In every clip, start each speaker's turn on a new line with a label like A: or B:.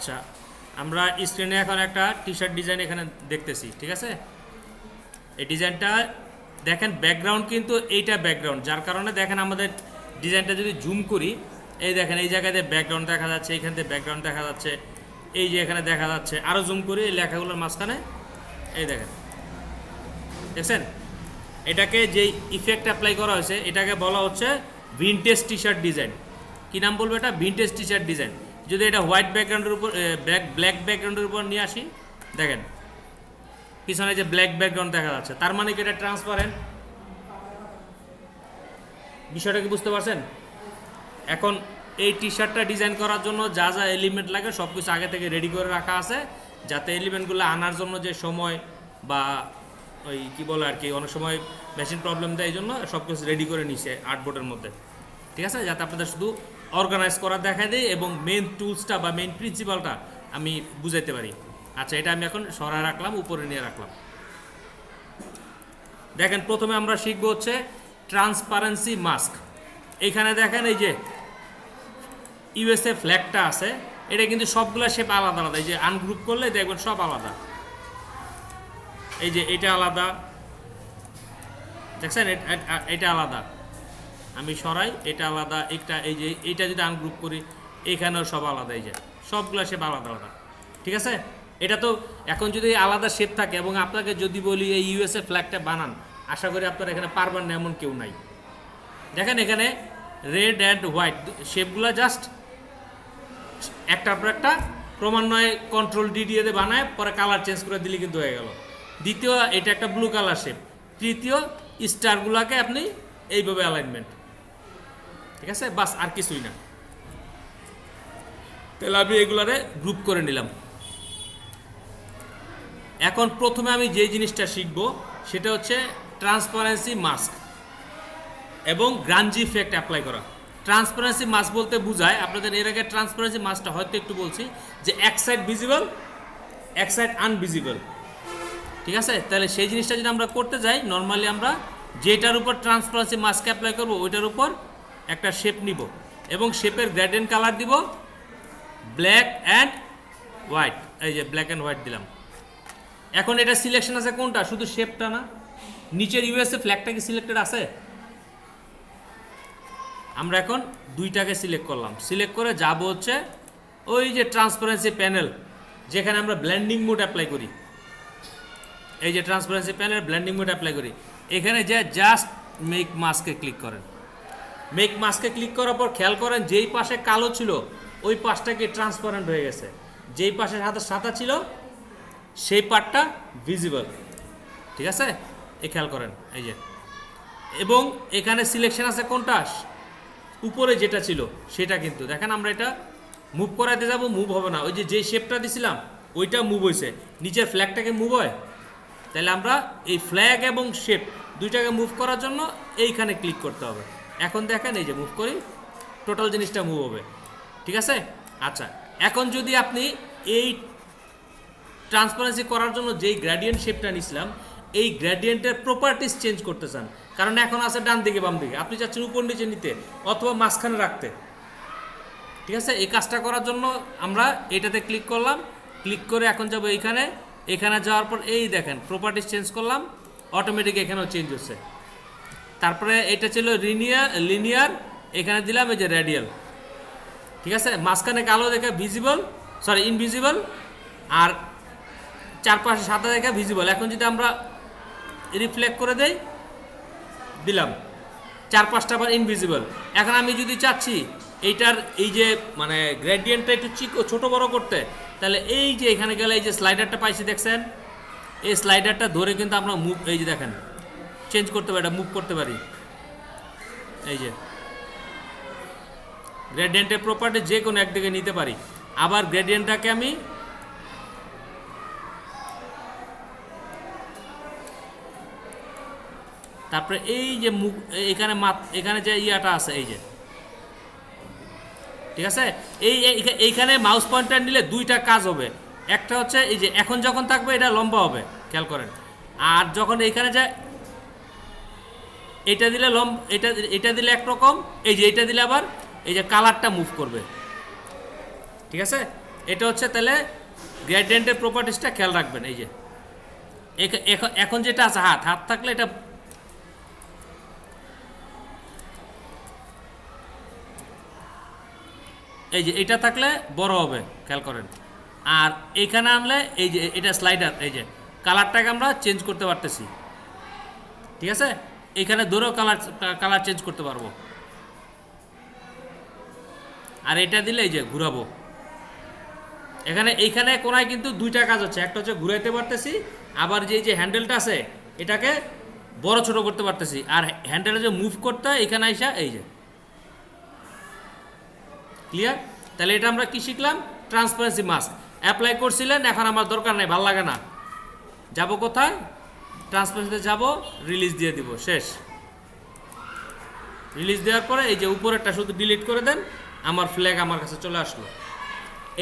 A: আচ্ছা, আমরা স্ক্রিনে এখন একটা টি শার্ট ডিজাইন এখানে দেখতেছি, ঠিক আছে। এই ডিজাইনটা দেখেন, ব্যাকগ্রাউন্ড কিন্তু এইটা ব্যাকগ্রাউন্ড, যার কারণে দেখেন আমাদের ডিজাইনটা যদি জুম করি, এই দেখেন এই জায়গাতে ব্যাকগ্রাউন্ড দেখা যাচ্ছে, এইখান থেকে ব্যাকগ্রাউন্ড দেখা যাচ্ছে, এই যে এখানে দেখা যাচ্ছে। আরও জুম করি এই লেখাগুলোর মাঝখানে, এই দেখেন, দেখছেন। এটাকে যেই ইফেক্ট অ্যাপ্লাই করা হয়েছে এটাকে বলা হচ্ছে ভিনটেজ টি শার্ট ডিজাইন। কী নাম বলবো এটা? Vintage T shirt design. যদি এটা হোয়াইট ব্যাকগ্রাউন্ডের উপর ব্ল্যাক ব্যাকগ্রাউন্ডের উপর নিয়ে আসি, দেখেন পিছনে যে ব্ল্যাক ব্যাকগ্রাউন্ড দেখা যাচ্ছে, তার মানে কি এটা ট্রান্সপারেন্ট? বিষয়টা কি বুঝতে পারছেন? এখন এই টি শার্টটা ডিজাইন করার জন্য যা যা এলিমেন্ট লাগে সব কিছু আগে থেকে রেডি করে রাখা আছে, যাতে এলিমেন্টগুলো আনার জন্য যে সময় বা ওই কী বলে আর কি, অনেক সময় মেশিন প্রবলেম দেয়, এই জন্য সব কিছু রেডি করে নিছে আর্টবোর্ডের মধ্যে, ঠিক আছে, যাতে আপনাদের শুধু অর্গানাইজ করা দেখা দেয় এবং মেন টুলসটা বা মেন প্রিন্সিপালটা আমি বুঝাইতে পারি। আচ্ছা, এটা আমি এখন সরায় রাখলাম, উপরে নিয়ে রাখলাম। দেখেন, প্রথমে আমরা শিখবো হচ্ছে ট্রান্সপারেন্সি মাস্ক। এইখানে দেখেন এই যে ইউএসএ ফ্ল্যাগটা আছে, এটা কিন্তু সবগুলো শেপ আলাদা আলাদা। এই যে আনগ্রুপ করলে দেখবেন সব আলাদা। এই যে এটা আলাদা, দেখছেন, এটা আলাদা। আমি সরাই, এটা আলাদা, এটা এই যে এইটা যদি আনগ্রুপ করি এখানেও সব আলাদা। এই যে সবগুলো শেপ আলাদা আলাদা, ঠিক আছে। এটা তো এখন যদি আলাদা শেপ থাকে এবং আপনাকে যদি বলি এই ইউএসএ ফ্ল্যাগটা বানান, আশা করি আপনারা এখানে পারবেন না, এমন কেউ নাই। দেখেন এখানে রেড অ্যান্ড হোয়াইট শেপগুলো জাস্ট একটার পর একটা ক্রমান্বয়ে কন্ট্রোল ডি দিয়ে বানায়, পরে কালার চেঞ্জ করে দিলে কিন্তু হয়ে গেল। দ্বিতীয়, এটা একটা ব্লু কালার শেপ। তৃতীয়, স্টারগুলোকে আপনি এইভাবে অ্যালাইনমেন্ট, ঠিক আছে, বাস, আর কিছুই না। তাহলে আমি এগুলারে গ্রুপ করে নিলাম। এখন প্রথমে আমি যে জিনিসটা শিখব সেটা হচ্ছে ট্রান্সপারেন্সি মাস্ক এবং গ্রাঞ্জি ইফেক্ট অ্যাপ্লাই করা। ট্রান্সপারেন্সি মাস্ক বলতে বোঝায়, আপনাদের এর আগে ট্রান্সপারেন্সি মাস্কটা হয়তো একটু বলছি, যে এক সাইড ভিজিবল, এক সাইড আনভিজিবল, ঠিক আছে। তাহলে সেই জিনিসটা যদি আমরা করতে যাই, নর্মালি আমরা যেটার উপর ট্রান্সপারেন্সি মাস্ক অ্যাপ্লাই করব ওইটার উপর একটা শেপ নিব এবং শেপের গ্রেডিয়েন্ট কালার দিব ব্ল্যাক অ্যান্ড হোয়াইট। এই যে ব্ল্যাক অ্যান্ড হোয়াইট দিলাম। এখন এটা সিলেকশন আছে কোনটা? শুধু শেপটা না, নিচের ইউএসএ ফ্ল্যাগটা কি সিলেক্টেড আছে? আমরা এখন দুইটাকে সিলেক্ট করলাম। সিলেক্ট করে যাব হচ্ছে ওই যে ট্রান্সপারেন্সি প্যানেল, যেখানে আমরা ব্লেন্ডিং মোড অ্যাপ্লাই করি। এই যে transparency panel blending mode apply করি, এখানে যে জাস্ট মেক মাস্কে ক্লিক করেন। মেক মাস্কে ক্লিক করার পর খেয়াল করেন যেই পাশে কালো ছিল ওই পাশটা কি ট্রান্সপারেন্ট হয়ে গেছে, যেই পাশে সাদা ছিল সেই পার্টটা ভিজিবল, ঠিক আছে। এই খেয়াল করেন, এই যে, এবং এখানে সিলেকশন আছে কোনটা, উপরে যেটা ছিল সেটা। কিন্তু দেখেন আমরা এটা মুভ করাতে যাব, মুভ হবে না। ওই যে যেই শেপটা দিছিলাম ওইটা মুভ হয়েছে, নিচের ফ্ল্যাগটাকে মুভ হয়। তাহলে আমরা এই ফ্ল্যাগ এবং শেপ দুইটাকে মুভ করার জন্য এইখানে ক্লিক করতে হবে। এখন দেখেন এই যে মুভ করি, টোটাল জিনিসটা মুভ হবে, ঠিক আছে। আচ্ছা, এখন যদি আপনি এই ট্রান্সপারেন্সি করার জন্য যেই গ্রেডিয়েন্ট শেপটা নিছিলাম এই গ্রেডিয়েন্টের প্রপার্টিস চেঞ্জ করতে চান, কারণ এখন আছে ডান দিকে বাম দিকে, আপনি চাচ্ছেন উপর নিচে নিতে অথবা মাঝখানে রাখতে, ঠিক আছে। এই কাজটা করার জন্য আমরা এটাতে ক্লিক করলাম, ক্লিক করে এখন যাব এইখানে। এখানে যাওয়ার পর এই দেখেন প্রপার্টিস চেঞ্জ করলাম, অটোমেটিক এখানেও চেঞ্জ হচ্ছে। তারপরে এটা ছিল লিনিয়ার, এখানে দিলাম এই যে রেডিয়াল, ঠিক আছে। মাঝখানে কালো দেখে ভিজিবল, সরি ইনভিজিবল, আর চারপাশে সাদা দেখে ভিজিবল। এখন যদি আমরা রিফ্লেক্ট করে দেই, দিলাম চারপাশটা আবার ইনভিজিবল। এখন আমি যদি চাচ্ছি এইটার এই যে মানে গ্রেডিয়েন্টটা একটু ছোটো বড় করতে, তাহলে এই যে এখানে গেলে এই যে স্লাইডারটা পাইছি দেখছেন, এই স্লাইডারটা ধরে কিন্তু আমরা মুভ, এই যে দেখেন চেঞ্জ করতে পারি, এটা মুভ করতে পারি। এই যে গ্রেডিয়েন্টের প্রপার্টি যে কোনো একদিকে নিতে পারি। আবার গ্রেডিয়েন্টটাকে আমি তারপরে এই যে মুখ এখানে এখানে যে ইয়াটা আছে এই যে, ঠিক আছে। এইখানে মাউস পয়েন্টার নিলে দুইটা কাজ হবে। একটা হচ্ছে এই যে এখন যখন থাকবে এটা লম্বা হবে, খেয়াল করেন। আর যখন এইখানে যায় এটা দিলে এটা দিলে একরকম, এই যে এটা দিলে আবার এই যে কালারটা মুভ করবে, ঠিক আছে। এটা হচ্ছে তাহলে গ্রেডিয়েন্টের প্রপার্টিসটা খেয়াল রাখবেন। এই যে এখন যেটা আছে হাত থাকলে এটা এই যে এটা থাকলে বড় হবে, খেয়াল করেন। আর এইখানে আনলে এই যে এটা স্লাইডার, এই যে কালারটাকে আমরা চেঞ্জ করতে পারতেছি, ঠিক আছে। এখানে ধরেও কালার চেঞ্জ করতে পারবো। আর এটা দিলে এই যে ঘুরাবো, এইখানে কোনায় কিন্তু দুইটা কাজ হচ্ছে, একটা হচ্ছে ঘুরাইতে পারতেছি, আবার যে হ্যান্ডেলটা আছে এটাকে বড় ছোট করতে পারতেছি। আর হ্যান্ডেলটা যে মুভ করতে হয় এখানে আইসা এই যে ক্লিয়ার। তাহলে এটা আমরা কি শিখলাম? ট্রান্সপারেন্সি মাস্ক অ্যাপ্লাই করছিলেন, এখন আমার দরকার নেই, ভাল লাগে না, যাব কোথায়? ট্রান্সপারেন্সিতে যাব, রিলিজ দিয়ে দিব, শেষ। রিলিজ দেওয়ার পরে এই যে উপরেরটা শুধু ডিলিট করে দেন, আমার ফ্ল্যাগ আমার কাছে চলে আসলো।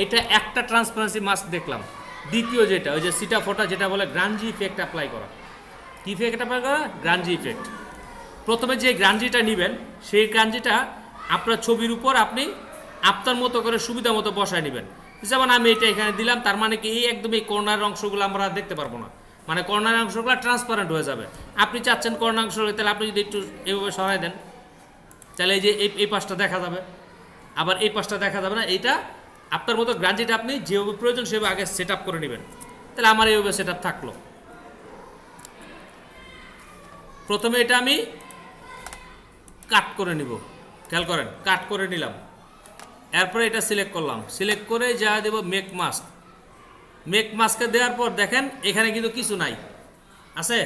A: এটা একটা ট্রান্সপারেন্সি মাস্ক দেখলাম। দ্বিতীয় যেটা ওই যে সিটা ফোটা যেটা বলে গ্রাঞ্জি ইফেক্ট অ্যাপ্লাই করা। কি ইফেক্ট অ্যাপ্লাই করা? গ্রাঞ্জি ইফেক্ট। প্রথমে যে গ্রাঞ্জিটা নেবেন সেই গ্রাঞ্জিটা আপনার ছবির উপর আপনি আপনার মতো করে সুবিধা মতো বসায় নেবেন। যেমন আমি এটা এখানে দিলাম, তার মানে কি এই একদম এই কর্নার অংশগুলো আমরা দেখতে পারবো না, মানে কর্নার অংশগুলো ট্রান্সপারেন্ট হয়ে যাবে। আপনি চাচ্ছেন কর্নার অংশ, তাহলে আপনি যদি একটু এইভাবে সরাই দেন, তাহলে এই যে এই পাশটা দেখা যাবে, আবার এই পাশটা দেখা যাবে না। এইটা আপনার মতো গ্রাঞ্জিটা আপনি যেভাবে প্রয়োজন সেভাবে আগে সেট আপ করে নেবেন। তাহলে আমার এইভাবে সেট আপ থাকলো। প্রথমে এটা আমি কাট করে নিব, খেয়াল করেন, কাট করে নিলাম। এরপরে এটা সিলেক্ট করলাম, সিলেক্ট করে যা দেব মেক মাস্ক। মেক মাস্কে দেওয়ার পর দেখেন এখানে কিন্তু কিছু নাই, আছে?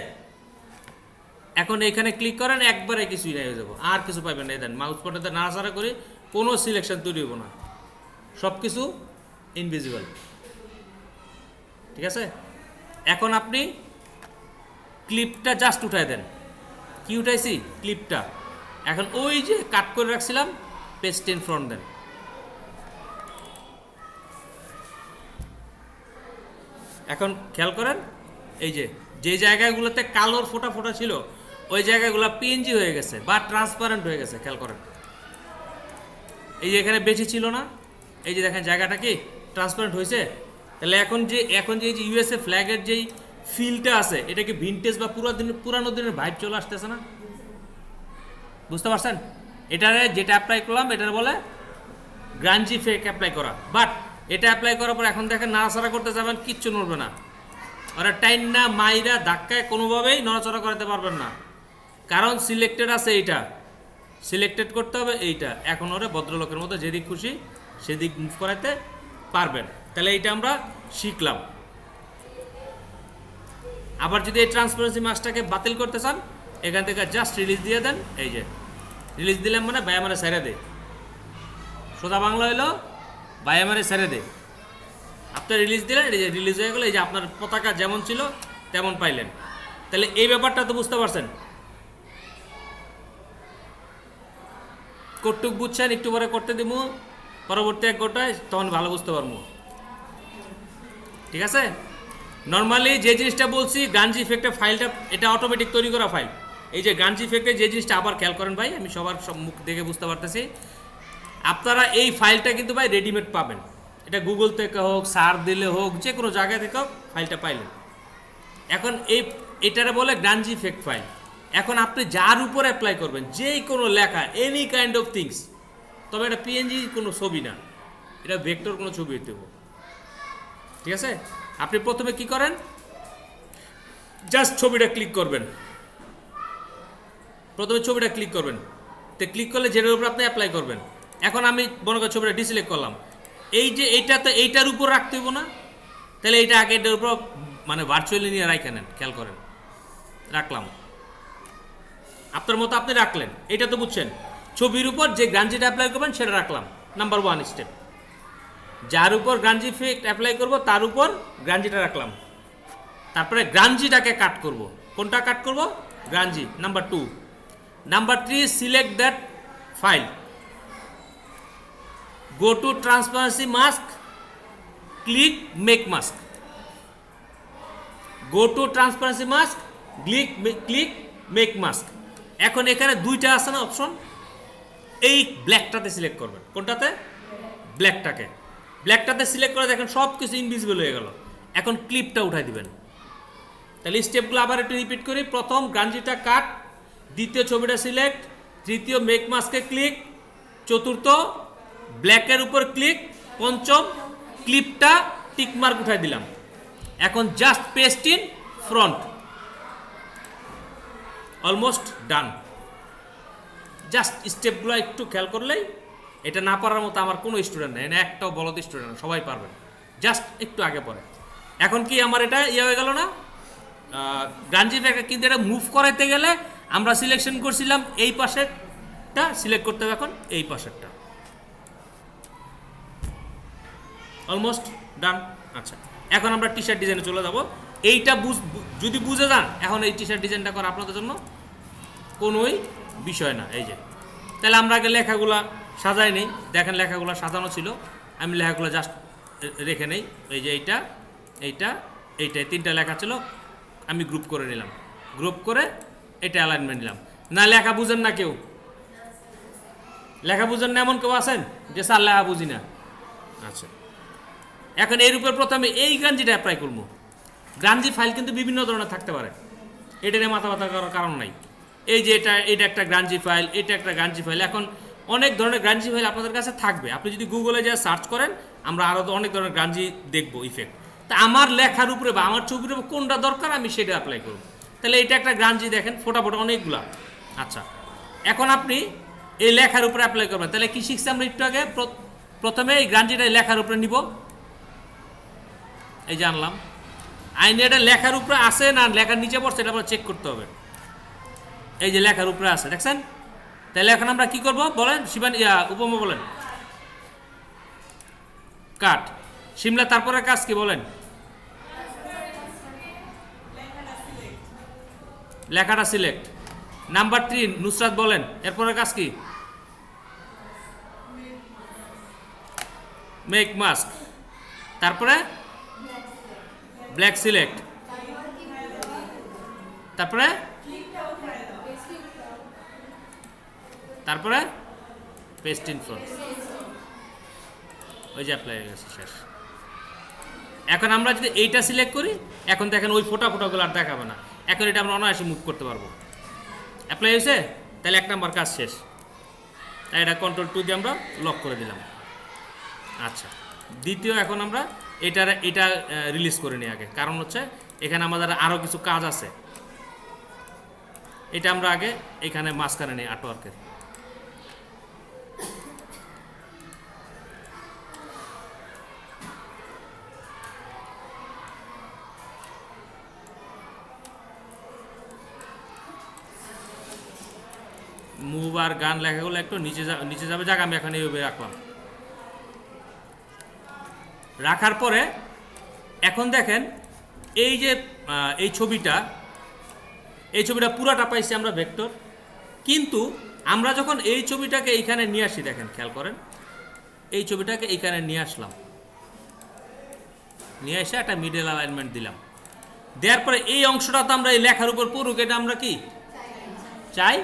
A: এখন এখানে ক্লিক করেন, একবারে কিছুই নাই হয়ে যাবো, আর কিছু পাবেন না। দেন মাউস পয়েন্টারতে নাড়াচাড়া করি, কোনো সিলেকশন তৈরি হবো না, সব কিছু ইনভিজিবল, ঠিক আছে। এখন আপনি ক্লিপটা জাস্ট উঠাই দেন। কি উঠাইছি? ক্লিপটা। এখন ওই যে কাট করে রাখছিলাম, পেস্ট ইন ফ্রন্ট দেন। এখন খেয়াল করেন এই যে জায়গাগুলোতে কালোর ফোটা ফোটা ছিল ওই জায়গাগুলো পিএনজি হয়ে গেছে বা ট্রান্সপারেন্ট হয়ে গেছে, খেয়াল করেন। এই যে এখানে বেশি ছিল না, এই যে দেখেন জায়গাটা কি ট্রান্সপারেন্ট হয়েছে। তাহলে এখন যে এই যে ইউএসএ ফ্ল্যাগের যেই ফিলটা আছে এটা কি ভিনটেজ বা পুরানো দিনের ভাইব চলে আসতেছে না? বুঝতে পারছেন? এটারে যেটা অ্যাপ্লাই করলাম এটার বলে গ্রাঞ্জি ইফেক্ট অ্যাপ্লাই করা। বাট এটা অ্যাপ্লাই করার পর এখন দেখেন নাড়াচাড়া করতে যাবেন, কিচ্ছু নড়বে না। ওরা টাইন না মাইরা ধাক্কায় কোনোভাবেই নড়াচড়া করাতে পারবেন না, কারণ সিলেক্টেড আছে এইটা, সিলেক্টেড করতে হবে এইটা। এখন ওরা ভদ্রলোকের মতো যেদিক খুশি সেদিক মুভ করাতে পারবেন। তাহলে এইটা আমরা শিখলাম। আবার যদি এই ট্রান্সপারেন্সি মাস্কটাকে বাতিল করতে চান, এখান থেকে জাস্ট রিলিজ দিয়ে দেন। এই যে রিলিজ দিলাম মানে ভাই আমারে ছেড়ে দে, সোজা বাংলা হইলো ভাই আমারে ছেড়ে দে। আপনি রিলিজ দিলেন, এই যে রিলিজ হয়ে গেলো, এই যে আপনার পতাকা যেমন ছিল তেমন পাইলেন। তাহলে এই ব্যাপারটা তো বুঝতে পারছেন, কটুক বুঝছেন? একটু পরে করতে দিব পরবর্তী এক গোটায়, তখন ভালো বুঝতে পারবো, ঠিক আছে। নর্মালি যে জিনিসটা বলছি গাঞ্জি ইফেক্টের ফাইলটা, এটা অটোমেটিক তৈরি করা ফাইল। এই যে গাঞ্জি ইফেক্টের যে জিনিসটা আবার খেয়াল করেন ভাই, আমি সবার সব মুখ দেখে বুঝতে পারতেছি, আপনারা এই ফাইলটা কিন্তু ভাই রেডিমেড পাবেন। এটা গুগল থেকে হোক, সার্চ দিলে হোক, যে কোনো জায়গা থেকে হোক ফাইলটা পাইলেন। এখন এটারে বলে গাঞ্জি ইফেক্ট ফাইল। এখন আপনি যার উপর অ্যাপ্লাই করবেন, যেই কোনো লেখা, এনি কাইন্ড অফ থিংস, তবে এটা পিএনজি কোনো ছবি না, এটা ভেক্টর কোনো ছবি হইতে হবে, ঠিক আছে। আপনি প্রথমে কি করেন, জাস্ট ছবিটা ক্লিক করবেন, প্রথমে ছবিটা ক্লিক করবেন, তো ক্লিক করলে যেটার উপর আপনি অ্যাপ্লাই করবেন। এখন আমি মনে করি ছবিটা ডিসিলেক্ট করলাম, এই যে এইটা তো এইটার উপর রাখতে হইব না, তাহলে এইটা আগে এটার উপর মানে ভার্চুয়ালি নিয়ে রাখে নেন, খেয়াল করেন। রাখলাম, আপনার মতো আপনি রাখলেন, এটা তো বুঝছেন। ছবির উপর যে গ্রাঞ্জিটা অ্যাপ্লাই করবেন সেটা রাখলাম, নাম্বার 1 স্টেপ। যার উপর গ্রাঞ্জি ইফেক্ট অ্যাপ্লাই করব তার উপর গ্রাঞ্জিটা রাখলাম। তারপরে গ্রাঞ্জিটাকে কাট করব। কোনটা কাট করব? গ্রাঞ্জি, number 2। Number 3, select that file, go to transparency mask, click make mask. Go to transparency mask, click make mask. এখন এখানে দুইটা আছে না অপশন, এই ব্ল্যাকটাতে সিলেক্ট করবেন। কোনটাতে? ব্ল্যাকটাকে। ব্ল্যাকটাতে সিলেক্ট করে দেখেন সব কিছু ইনভিজিবল হয়ে গেল। এখন ক্লিপটা উঠাই দিবেন। তাহলে স্টেপগুলো আবার একটু রিপিট করি। প্রথম গাঞ্জিটা কাট, দ্বিতীয় ছবিটা সিলেক্ট, তৃতীয় মেক মাস্কে ক্লিক, চতুর্থ ব্ল্যাকের উপর ক্লিক, পঞ্চম ক্লিপটা টিকমার্ক উঠাই দিলাম। এখন just paste in front, almost done. Just স্টেপগুলো একটু খেয়াল করলেই, এটা না পারার মতো আমার কোনো স্টুডেন্ট নেই, একটাও বলদ স্টুডেন্ট, সবাই পারবে, জাস্ট একটু আগে পরে। এখন কি আমার এটা ইয়ে হয়ে গেল না, গাঞ্জি ব্যাগটা, কিন্তু এটা মুভ করাইতে গেলে আমরা সিলেকশন করছিলাম এই পাশেরটা, সিলেক্ট করতে হবে এখন এই পাশেরটা। Almost done. আচ্ছা, এখন আমরা টি শার্ট ডিজাইনে চলে যাব। এইটা যদি বুঝে যান, এখন এই টি শার্ট ডিজাইনটা করা আপনাদের জন্য কোনোই বিষয় না। এই যে, তাহলে আমরা আগে লেখাগুলা সাজাই নেই। দেখেন লেখাগুলো সাজানো ছিল, আমি লেখাগুলো জাস্ট রেখে নেই। এই যে এইটা, এইটা, এইটাই তিনটা লেখা ছিল, আমি গ্রুপ করে নিলাম। গ্রুপ করে এটা অ্যালাইনমেন্ট নিলাম। না লেখা বুঝেন না কেউ? লেখা বুঝেন না এমন কেউ আছেন যে স্যার লেখা বুঝি না? আচ্ছা, এখন এর উপর প্রথমে এই গাঞ্জিটা অ্যাপ্লাই করবো। গাঞ্জি ফাইল কিন্তু বিভিন্ন ধরনের থাকতে পারে, এটা নিয়ে মাথা ব্যথা করার কারণ নাই। এই যে এটা একটা গাঞ্জি ফাইল, এটা একটা গাঞ্জি ফাইল। এখন অনেক ধরনের গাঞ্জি ফাইল আপনাদের কাছে থাকবে। আপনি যদি গুগলে যা সার্চ করেন, আমরা আরও অনেক ধরনের গাঞ্জি দেখবো ইফেক্ট। তা আমার লেখার উপরে বা আমার ছবির উপরে কোনটা দরকার আমি সেটা অ্যাপ্লাই করব। তাহলে এটা একটা গাঞ্জি, দেখেন ফোটা ফোটা অনেকগুলা। আচ্ছা, এখন আপনি এই লেখার উপরে অ্যাপ্লাই করবেন। তাহলে কি শিখছি আমরা একটু আগে? প্রথমে এই গাঞ্জিটা লেখার উপরে নিব, এই জানলাম। আইনে এটা লেখার উপরে আছে না লেখার নিচে পড়ছে, এটা আমরা চেক করতে হবে। এই যে লেখার উপরে আছে, দেখছেন? তাহলে এখন আমরা কি করব বলেন, শিবান উপমা বলেন। কাট। শিমলা তারপরে কাজ কি বলেন? লেখাটা সিলেক্ট। নাম্বার 3 নুসরাত বলেন, এরপরে কাজ কি? Make mask. তারপরে ব্ল্যাক সিলেক্ট। তারপরে পেস্ট ইন ফ্রন্ট। ওই যে অ্যাপ্লাই হয়ে গেছে, শেষ। এখন আমরা যদি এইটা সিলেক্ট করি, এখন দেখেন ওই ফোটাগুলো আর দেখাবে না। এখন এটা আমরা অনায়াসে মুভ করতে পারবো। অ্যাপ্লাই হয়েছে, তাহলে 1 নাম্বার কাজ শেষ। তাই এটা কন্ট্রোল 2 দিয়ে আমরা লক করে দিলাম। আচ্ছা, দ্বিতীয় এখন আমরা এটা রিলিজ করে নিই আগে, কারণ হচ্ছে এখানে আমাদের আরও কিছু কাজ আছে। এটা আমরা আগে এখানে মাঝখানে নিই আর্টওয়ার্কের। মুভ আর গান লেখাগুলো একটু নিচে যাবে, যাক আমি এখন এইভাবে রাখলাম। রাখার পরে এখন দেখেন এই যে এই ছবিটা পুরাটা পাইছি আমরা ভেক্টর, কিন্তু আমরা যখন এই ছবিটাকে এইখানে নিয়ে আসি, দেখেন খেয়াল করেন, এই ছবিটাকে এইখানে নিয়ে আসলাম, নিয়ে এসে একটা মিডল অ্যালাইনমেন্ট দিলাম। দেওয়ার পরে এই অংশটা তো আমরা এই লেখার উপর পড়ুক, এটা আমরা কি চাই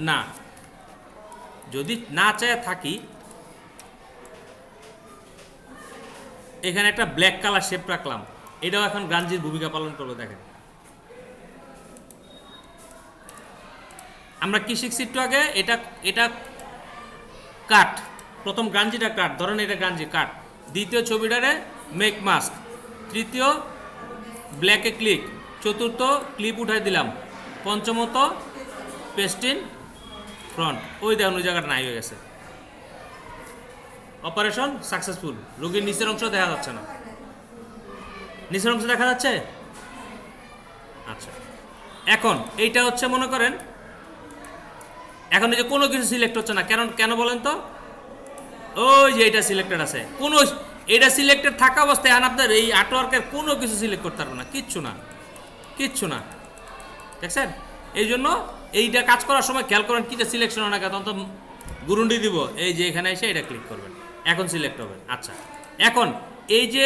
A: না। যদি না চায় থাকি, এখানে একটা ব্ল্যাক কালার শেপ রাখলাম, এটাও এখন গাঞ্জির ভূমিকা পালন করবে। দেখেন আমরা কি শিখছি একটু আগে, এটা কাট। প্রথম গাঞ্জিটা কাট, ধরেন এটা গাঞ্জি কাট। দ্বিতীয় ছবিটারে মেক মাস্ক, তৃতীয় ব্ল্যাকে ক্লিক, চতুর্থ ক্লিপ উঠাই দিলাম, পঞ্চমত পেস্ট ইন ফ্রন্ট। ওই দেখুন ওই জায়গাটা নাই হয়ে গেছে। Operation successful. রোগীর নিচের অংশ দেখা যাচ্ছে না, নিচের অংশ দেখা যাচ্ছে। আচ্ছা, এখন এইটা হচ্ছে মনে করেন, এখন এই যে কোনো কিছু সিলেক্ট হচ্ছে না, কেন বলেন তো? ওই যে এটা সিলেক্টেড আছে, কোনো এটা সিলেক্টেড থাকা অবস্থায় এখন আপনার এই আর্টওয়ার্কের কোনো কিছু সিলেক্ট করতে পারবে না, কিচ্ছু না। দেখছেন? এই জন্য এইটা কাজ করার সময় খেয়াল করেন কিটা সিলেকশন হয় না, তখন তো গুরুন্ডি দিব, এই যে এখানে এসে এটা ক্লিক করবেন, এখন সিলেক্ট হবে। আচ্ছা, এখন এই যে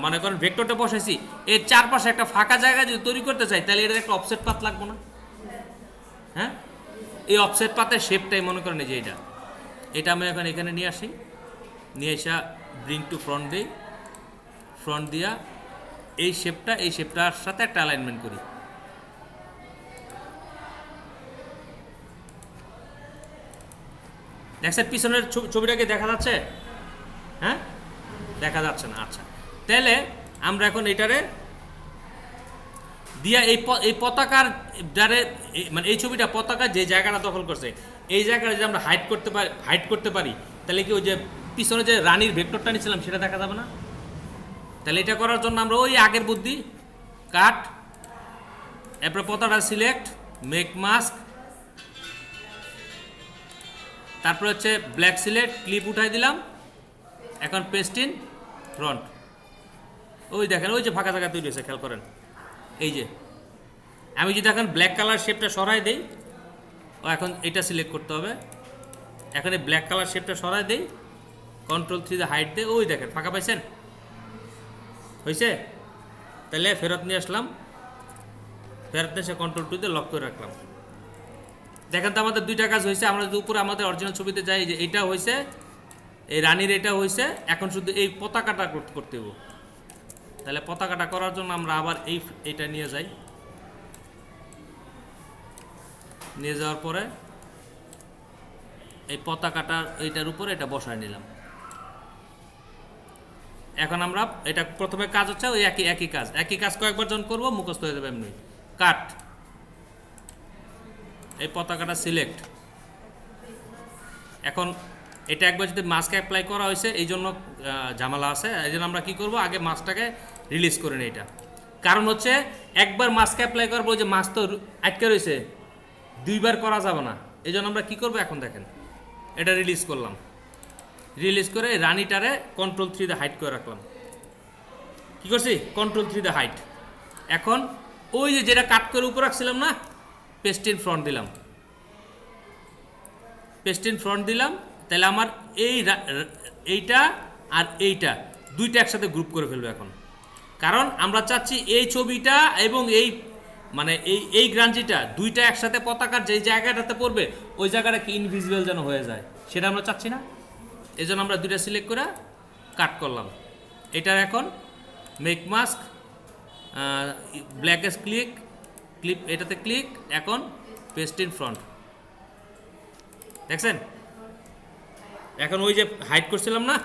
A: মনে করেন ভেক্টরটা বসাইছি, এর চারপাশে একটা ফাঁকা জায়গা যদি তৈরি করতে চাই, তাহলে এটার একটা অফসেট পাথ লাগবে না? হ্যাঁ, এই অফসেট পাথের শেপটাই মনে করেন এই যে এটা আমি এখন এখানে নিয়ে আসি, নিয়ে এসে ব্রিং টু ফ্রন্ট দিই, ফ্রন্ট দিয়া এই শেপটার সাথে একটা অ্যালাইনমেন্ট করি। দেখছেন পিছনের ছবিটাকে দেখা যাচ্ছে? হ্যাঁ, দেখা যাচ্ছে না। আচ্ছা, তাহলে আমরা এখন এটারে দিয়া এই পতাকার যারে মানে এই ছবিটা পতাকার যে জায়গাটা দখল করছে এই জায়গাটা যদি আমরা হাইড করতে পারি তাহলে কি ওই যে পিছনে যে রানীর ভেক্টরটা নিয়েছিলাম সেটা দেখা যাবে না? তাহলে এটা করার জন্য আমরা ওই আগের বুদ্ধি, কাট, এরপরে পতাকাটা সিলেক্ট, মেক মাস্ক, তারপরে হচ্ছে ব্ল্যাক সিলেক্ট, ক্লিপ উঠাই দিলাম, এখন পেস্ট ইন ফ্রন্ট। ওই দেখেন ওই যে ফাঁকা জায়গা তৈরি হয়েছে, খেয়াল করেন। এই যে আমি যদি এখন ব্ল্যাক কালার শেপটা সরাই দেই, ও এখন এটা সিলেক্ট করতে হবে, এখন এই ব্ল্যাক কালার শেপটা সরাই দেই, Ctrl+3 দিয়ে হাইট দেই, ওই দেখেন ফাঁকা পাইছেন? হয়েছে? তাহলে ফেরত নিয়ে আসলাম, ফেরত নিয়ে এসে Ctrl+2 দিয়ে লক করে রাখলাম। দেখেন তো আমাদের দুইটা কাজ হয়েছে। আমরা যদি উপরে আমাদের অরিজিনাল ছবিতে যাই, যে এটা হয়েছে, এই রানীর এটা হয়েছে, এখন শুধু এই পতাকাটা করতে হবে। তাহলে পতাকাটা করার জন্য আমরা আবার এইটা নিয়ে যাই, নিয়ে যাওয়ার পরে এই পতাকাটার এইটার উপরে এটা বসায় নিলাম। এখন আমরা এটা প্রথমে কাজ হচ্ছে ওই একই কাজ কয়েকবার যখন করবো মুখস্থ হয়ে যাবে এমনি। কাট, এই পতাকাটা সিলেক্ট। এখন এটা একবার যদি মাস্ক অ্যাপ্লাই করা হয়েছে এই জন্য ঝামেলা আছে, এই জন্য আমরা কী করবো, আগে মাস্কটাকে রিলিজ করে নিই। এটা কারণ হচ্ছে একবার মাস্ক অ্যাপ্লাই করবো, যে মাস্ক তো আটকে রয়েছে, দুইবার করা যাবে না। এই জন্য আমরা কী করবো, এখন দেখেন এটা রিলিজ করলাম, রিলিজ করে রানিটারে Ctrl+3 দিয়ে হাইট করে রাখলাম। কী করছি? Ctrl+3 দিয়ে হাইট। এখন ওই যে যেটা কাট করে উপর রাখছিলাম না, পেস্ট ইন ফ্রন্ট দিলাম, পেস্ট ইন ফ্রন্ট দিলাম। তাহলে আমার এইটা আর এইটা দুইটা একসাথে গ্রুপ করে ফেলবো এখন। কারণ আমরা চাচ্ছি এই ছবিটা এবং মানে এই গ্রাঞ্জিটা দুইটা একসাথে পতাকার যেই জায়গাটাতে পড়বে ওই জায়গাটা কি ইনভিজিবল যেন হয়ে যায়, সেটা আমরা চাচ্ছি না। এই জন্য আমরা দুইটা সিলেক্ট করে কাট করলাম। এটার এখন মেক মাস্ক, ব্ল্যাকে ক্লিপ এটাতে ক্লিক, এখন পেস্ট ইন ফ্রন্ট। দেখছেন? এখন ওই যে হাইড করছিলাম না,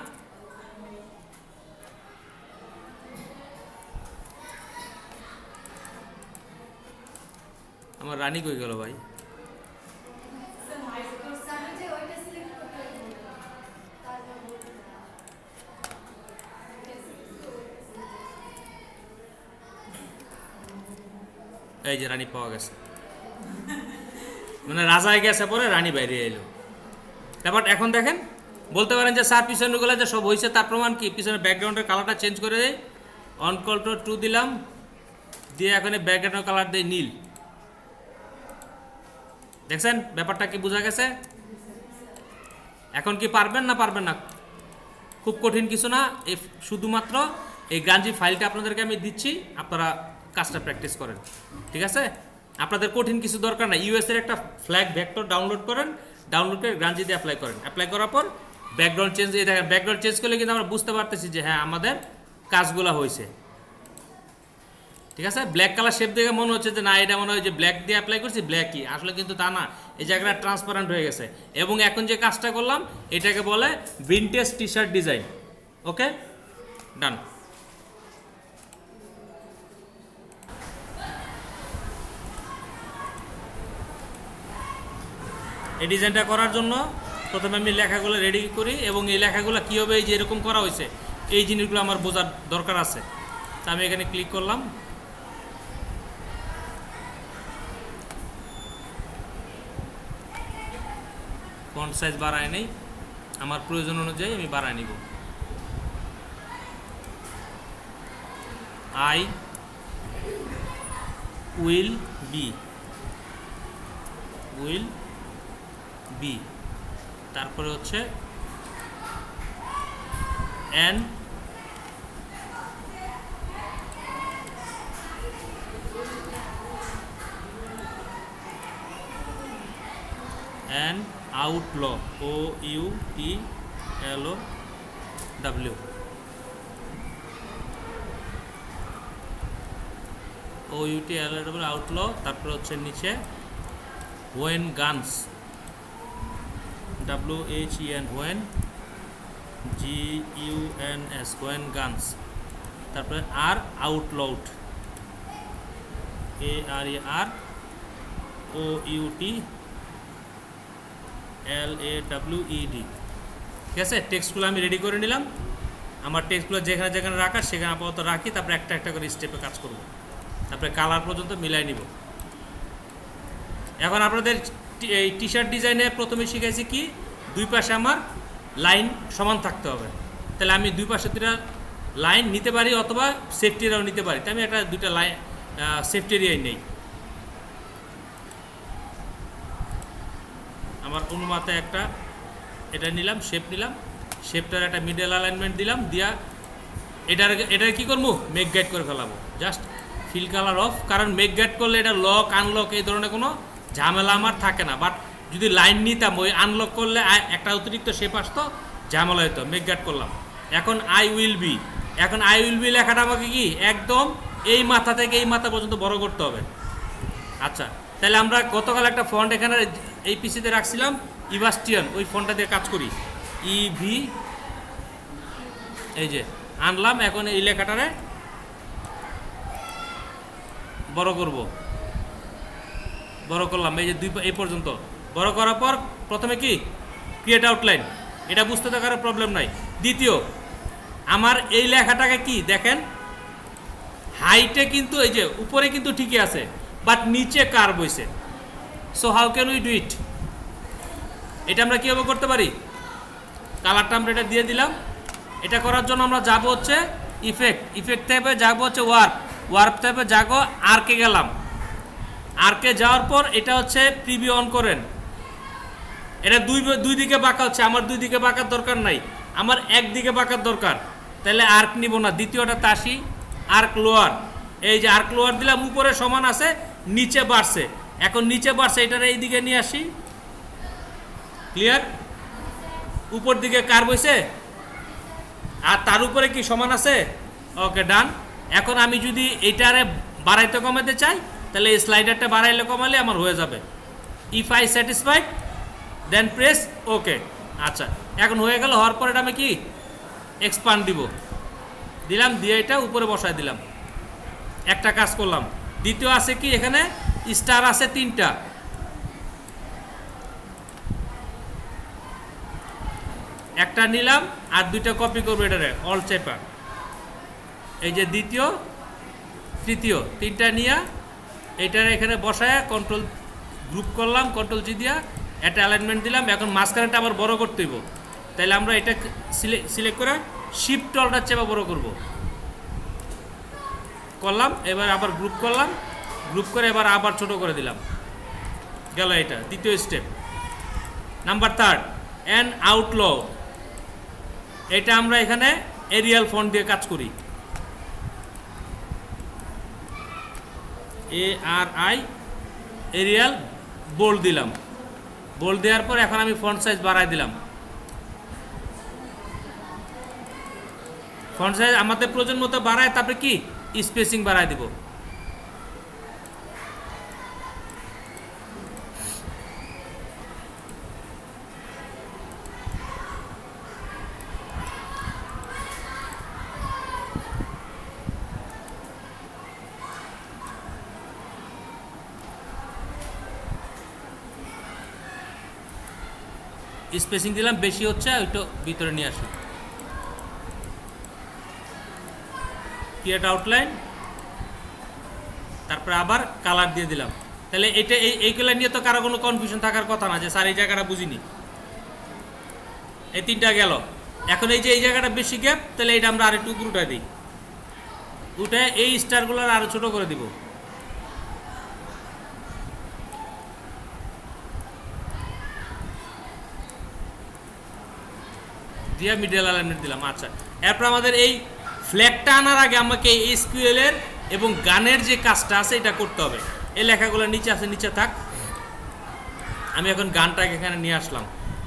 A: আমার রানী কই গেল ভাই? এই যে রানী পাওয়া গেছে, মানে রাজায় গেছে পরে রানী বাইরে এলো। তারপর এখন দেখেন, বলতে পারেন যে স্যার পিছনেগুলো যে সব হয়েছে তার প্রমাণ কি? পিছনে ব্যাকগ্রাউন্ডের কালারটা চেঞ্জ করে দেয়, Ctrl+2 দিলাম, দিয়ে এখন ব্যাকগ্রাউন্ডের কালার দেয় নীল। দেখছেন ব্যাপারটা কি বোঝা গেছে? এখন কি পারবেন না পারবেন না? খুব কঠিন কিছু না, এই শুধুমাত্র এই গাঞ্জি ফাইলটা আপনাদেরকে আমি দিচ্ছি, আপনারা কাজটা প্র্যাকটিস করেন, ঠিক আছে? আপনাদের কঠিন কিছু দরকার না। ইউএসের একটা ফ্ল্যাগ ভেক্টর ডাউনলোড করেন, ডাউনলোড করে গাঞ্জি দিয়ে অ্যাপ্লাই করেন, অ্যাপ্লাই করার পর ব্যাকগ্রাউন্ড চেঞ্জ, এই দেখেন ব্যাকগ্রাউন্ড চেঞ্জ করলে কিন্তু আমরা বুঝতে পারতেছি যে হ্যাঁ আমাদের কাজগুলো হয়েছে, ঠিক আছে? ব্ল্যাক কালার শেপ দেখে মনে হচ্ছে যে না এটা মনে হয় যে ব্ল্যাক দিয়ে অ্যাপ্লাই করছি, ব্ল্যাকই, আসলে কিন্তু তা না, এই জায়গাটা ট্রান্সপারেন্ট হয়ে গেছে। এবং এখন যে কাজটা করলাম এটাকে বলে ভিনটেজ টি শার্ট ডিজাইন। ওকে, ডান। এই ডিজাইনটা করার জন্য প্রথমে আমি লেখাগুলো রেডি করি, এবং এই লেখাগুলো কী হবে, এই যে এরকম করা হয়েছে এই জিনিসগুলো আমার বোঝার দরকার আছে। তা আমি এখানে ক্লিক করলাম, ফন্ট সাইজ বাড়ায় নেই, আমার প্রয়োজন অনুযায়ী আমি বাড়ায় নিব। আই উইল বি, তারপরে হচ্ছে an outlaw, OUTLO W OUTLAW outlaw, তারপরে হচ্ছে নিচে when guns WHEN when GUNS when guns, তারপরে আর আউটলাউড AROUTLAWED। ঠিক আছে, টেক্সটগুলো আমি রেডি করে নিলাম। আমার টেক্সটগুলো যেখানে যেখানে রাখার সেখানে আপাতত রাখি, তারপরে একটা একটা করে স্টেপে কাজ করব, তারপরে কালার পর্যন্ত মিলাই নিব। এখন আপনাদের এই টি শার্ট ডিজাইনে প্রথমে শিখাইছি কি, দুই পাশে আমার লাইন সমান থাকতে হবে। তাহলে আমি দুই পাশে দুটা লাইন নিতে পারি অথবা সেফটি এরিয়াও নিতে পারি। তাই আমি একটা দুইটা লাইন সেফটি এরিয়াই নেই। আমার অনুমাতে একটা এটা নিলাম, শেপ নিলাম, শেপটার একটা মিডল অ্যালাইনমেন্ট দিলাম, দিয়া এটার কি করবো, মেক গাইড করে ফেলাবো। জাস্ট ফিল কালার অফ, কারণ মেক গাইড করলে এটা লক আনলক এই ধরনের কোনো ঝামেলা আমার থাকে না। বাট যদি লাইন নিতাম, ওই আনলক করলে একটা অতিরিক্ত শেপ আসতো, ঝামেলা হতো। মেক গাইড করলাম। এখন আই উইল বি, এখন আই উইল বি লেখাটা আমাকে কি একদম এই মাথা থেকে এই মাথা পর্যন্ত বড় করতে হবে। আচ্ছা, তাহলে আমরা গতকাল একটা ফন্ট এখানে এই পিসিতে রাখছিলাম, ইভাস্টিয়ান, ওই ফন্টটা দিয়ে কাজ করি। ইভি, এই যে আনলাম। এখন এই লেখাটারে বড় করব, বড় করলাম, এই যে এই পর্যন্ত বড় করার পর প্রথমে কি ক্রিয়েট আউটলাইন, এটা বুঝতে থাকার প্রবলেম নাই। দ্বিতীয়, আমার এই লেখাটাকে কি দেখেন, হাইটে কিন্তু এই যে উপরে কিন্তু ঠিকই আছে, বাট নিচে কার্ভ হইছে। So how can we do it? এটা আমরা কীভাবে করতে পারি? কালারটা আমরা এটা দিয়ে দিলাম। এটা করার জন্য আমরা যাব হচ্ছে ইফেক্ট থেকে যাব হচ্ছে ওয়ার্প থেকে যাবো আরকে গেলাম। আরকে যাওয়ার পর এটা হচ্ছে প্রিভিউ অন করেন। এটা দুই দিকে বাঁকা হচ্ছে, আমার দুই দিকে বাঁকার দরকার নাই, আমার একদিকে বাঁকার দরকার। তাহলে আর্ক নিব না। দ্বিতীয়টা তাসি আর্ক লোয়ার, এই যে আর্ক লোয়ার দিলাম, উপরে সমান আছে, নিচে বাড়ছে। এখন নিচে বাড়ছে, এটার এই দিকে নিয়ে আসি। ক্লিয়ার? উপর দিকে কার্ভ হইছে, আর তার উপরে কি সমান আছে? ওকে, ডান। এখন আমি যদি এইটারে বাড়াইতে কমাতে চাই, তাহলে এই স্লাইডারটা বাড়াইলে কমালে আমার হয়ে যাবে। If I satisfied then press okay. আচ্ছা, এখন হয়ে গেল। হওয়ার পর এটা আমি কি এক্সপান্ড দিলাম, দিয়ে এটা উপরে বসায় দিলাম। একটা কাজ করলাম। দ্বিতীয় আছে কি, এখানে স্টার আছে 3টা। একটা নিলাম আর 2টা কপি করবো, এটারে অল চেপা। এই যে দ্বিতীয়, তৃতীয়, 3টা নিয়ে এইটার এখানে বসায় কন্ট্রোল গ্রুপ করলাম, কন্ট্রোল জি দিয়া একটা অ্যালাইনমেন্ট দিলাম। এখন মাঝখানেটা আবার বড় করতে হইব। তাহলে আমরা এটা সিলেক্ট করে শিফট অলটা চেপা বড় করলাম। এবার আবার গ্রুপ করলাম, গ্রুপ করে এবার আবার ছোট করে দিলাম। গেল, এটা দ্বিতীয় স্টেপ। নাম্বার 3 অ্যান আউটলো, এটা আমরা এখানে এরিয়াল ফন্ট দিয়ে কাজ করি। ARI এরিয়াল বোল্ড দিলাম। বোল্ড দেওয়ার পর এখন আমি ফন্ট সাইজ বাড়াই দিলাম। ফন্ট সাইজ আমাদের প্রয়োজন মতো বাড়ায়, তারপরে কি স্পেসিং বাড়ায় দিব। স্পেসিং দিলাম, বেশি হচ্ছে ওইটা ভিতরে নিয়ে আসি। ক্রিয়েট আউটলাইন, তারপরে আবার কালার দিয়ে দিলাম। তাহলে এটা এইগুলো নিয়ে তো কারো কোনো কনফিউশন থাকার কথা না যে স্যার এই জায়গাটা বুঝিনি। এই 3টা গেল। এখন এই যে এই জায়গাটা বেশি গ্যাপ, তাহলে এটা আমরা আরেকটু উপরে উঠাই দিই। উঠে এই স্টারগুলোর আরো ছোট করে দিব। দিয়ে মিডল অ্যালাইনমেন্ট দিলাম। আচ্ছা, এরপর আমাদের এই ফ্ল্যাগটা আনার আগে আমাকে এসকিউএল এর এবং গানের যে কাজটা আছে এটা করতে হবে। এই লেখাগুলো নিচে আছে, নিচে থাক। আমি এখন গানটাকে এখানে নিয়ে আসলাম।